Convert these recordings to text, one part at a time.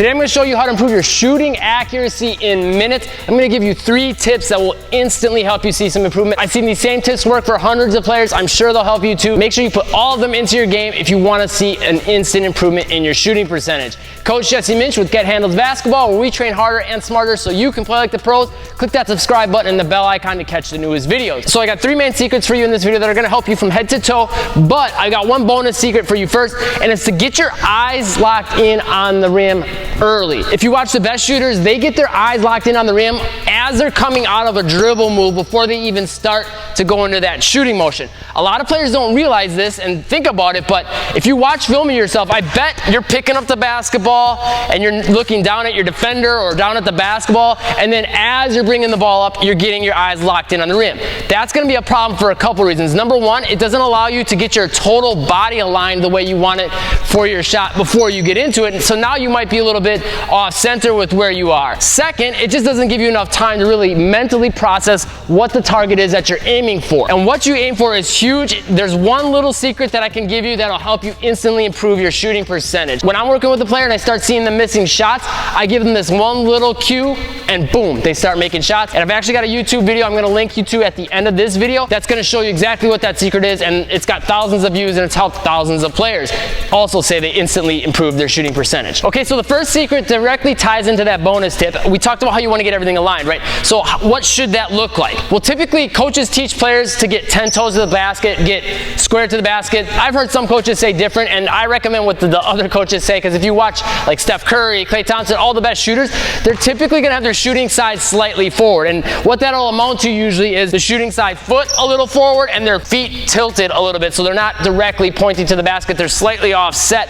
Today I'm going to show you how to improve your shooting accuracy in minutes. I'm going to give you 3 tips that will instantly help you see some improvement. I've seen these same tips work for hundreds of players. I'm sure they'll help you too. Make sure you put all of them into your game if you want to see an instant improvement in your shooting percentage. Coach Jesse Minch with Get Handles Basketball, where we train harder and smarter so you can play like the pros. Click that subscribe button and the bell icon to catch the newest videos. So I got 3 main secrets for you in this video that are going to help you from head to toe, but I got one bonus secret for you first, and it's to get your eyes locked in on the rim early. If you watch the best shooters, they get their eyes locked in on the rim as they're coming out of a dribble move before they even start to go into that shooting motion. A lot of players don't realize this and think about it, but if you watch film of yourself, I bet you're picking up the basketball and you're looking down at your defender or down at the basketball, and then as you're bringing the ball up, you're getting your eyes locked in on the rim. That's going to be a problem for a couple reasons. Number one, it doesn't allow you to get your total body aligned the way you want it for your shot before you get into it, so now you might be a little bit off center with where you are. Second, it just doesn't give you enough time to really mentally process what the target is that you're aiming for. And what you aim for is huge. There's one little secret that I can give you that'll help you instantly improve your shooting percentage. When I'm working with a player and I start seeing them missing shots, I give them this one little cue and boom, they start making shots. And I've actually got a YouTube video I'm going to link you to at the end of this video that's going to show you exactly what that secret is, and it's got thousands of views and it's helped thousands of players also say they instantly improved their shooting percentage. Okay, so the first secret directly ties into that bonus tip. We talked about how you want to get everything aligned, right? So what should that look like? Well, typically coaches teach players to get 10 toes to the basket, get square to the basket. I've heard some coaches say different, and I recommend what the other coaches say, because if you watch like Steph Curry, Klay Thompson, all the best shooters, they're typically going to have their shooting side slightly forward. And what that'll amount to usually is the shooting side foot a little forward and their feet tilted a little bit, so they're not directly pointing to the basket, they're slightly offset,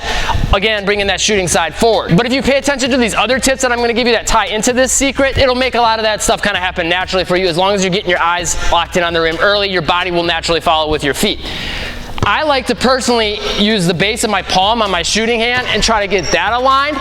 again bringing that shooting side forward. But if you pay attention to these other tips that I'm going to give you that tie into this secret, it'll make a lot of that stuff kind of happen naturally for you. As long as you're getting your eyes locked in on the rim early, your body will naturally follow with your feet. I like to personally use the base of my palm on my shooting hand and try to get that aligned.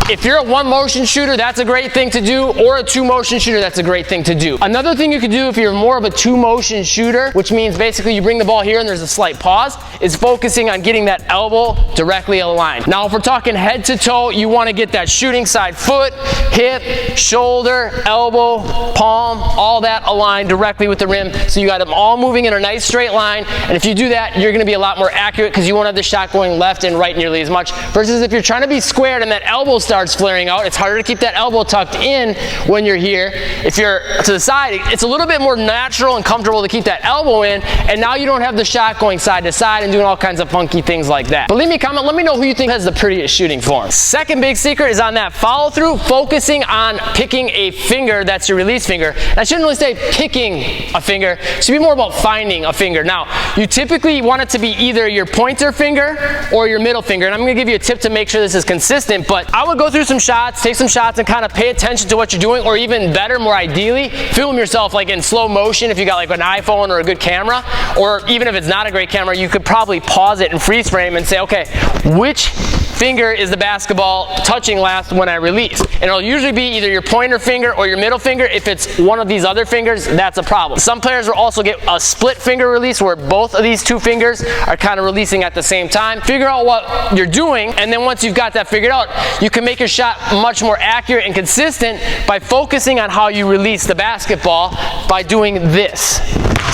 If you're a 1-motion shooter, that's a great thing to do, or a 2-motion shooter, that's a great thing to do. Another thing you could do if you're more of a 2-motion shooter, which means basically you bring the ball here and there's a slight pause, is focusing on getting that elbow directly aligned. Now, if we're talking head to toe, you want to get that shooting side foot, hip, shoulder, elbow, palm, all that aligned directly with the rim, so you got them all moving in a nice straight line. And if you do that, you're going to be a lot more accurate because you won't have the shot going left and right nearly as much, versus if you're trying to be squared and that elbow starts flaring out, it's harder to keep that elbow tucked in when you're here. If you're to the side, it's a little bit more natural and comfortable to keep that elbow in, and now you don't have the shot going side to side and doing all kinds of funky things like that. But leave me a comment, let me know who you think has the prettiest shooting form. Second big secret is on that follow through, focusing on picking a finger that's your release finger. And I shouldn't really say picking a finger, it should be more about finding a finger. Now, you typically want it to be either your pointer finger or your middle finger, and I'm going to give you a tip to make sure this is consistent, but I would go through some shots, take some shots and kind of pay attention to what you're doing, or even better, more ideally, film yourself like in slow motion if you got like an iPhone or a good camera, or even if it's not a great camera, you could probably pause it and freeze frame and say, okay, which finger is the basketball touching last when I release? And it'll usually be either your pointer finger or your middle finger. If it's one of these other fingers, that's a problem. Some players will also get a split finger release where both of these 2 fingers are kind of releasing at the same time. Figure out what you're doing, and then once you've got that figured out, you can make your shot much more accurate and consistent by focusing on how you release the basketball by doing this.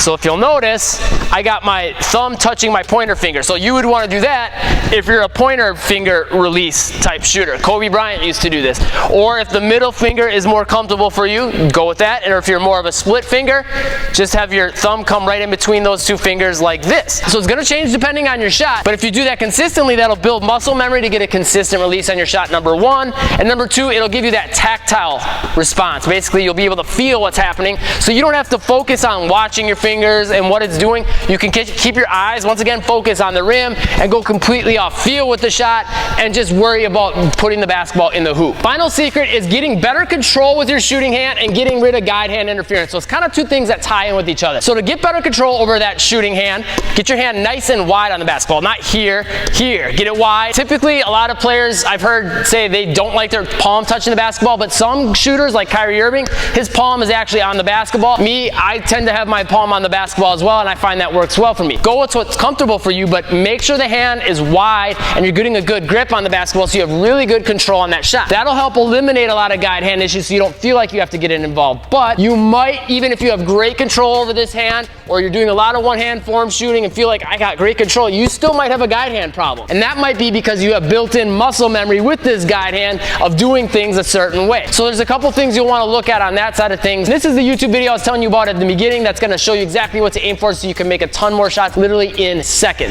So if you'll notice, I got my thumb touching my pointer finger. So you would want to do that if you're a pointer finger release type shooter. Kobe Bryant used to do this. Or if the middle finger is more comfortable for you, go with that. And if you're more of a split finger, just have your thumb come right in between those 2 fingers like this. So it's going to change depending on your shot, but if you do that consistently, that'll build muscle memory to get a consistent release on your shot, number 1. And number 2, it'll give you that tactile response. Basically, you'll be able to feel what's happening, so you don't have to focus on watching your fingers and what it's doing. You can keep your eyes, once again, focus on the rim and go completely off feel with the shot and just worry about putting the basketball in the hoop. Final secret is getting better control with your shooting hand and getting rid of guide hand interference. So it's kind of 2 things that tie in with each other. So to get better control over that shooting hand, get your hand nice and wide on the basketball, not here, here. Get it wide. Typically, a lot of players I've heard say they don't like their palm touching the basketball, but some shooters like Kyrie Irving, his palm is actually on the basketball. Me, I tend to have my palm on on the basketball as well, and I find that works well for me. Go with what's comfortable for you, but make sure the hand is wide and you're getting a good grip on the basketball so you have really good control on that shot. That'll help eliminate a lot of guide hand issues so you don't feel like you have to get it involved. But you might, even if you have great control over this hand, or you're doing a lot of one-hand form shooting and feel like I got great control, you still might have a guide hand problem. And that might be because you have built-in muscle memory with this guide hand of doing things a certain way. So there's a couple things you'll want to look at on that side of things. This is the YouTube video I was telling you about at the beginning that's going to show you exactly what to aim for so you can make a ton more shots literally in seconds.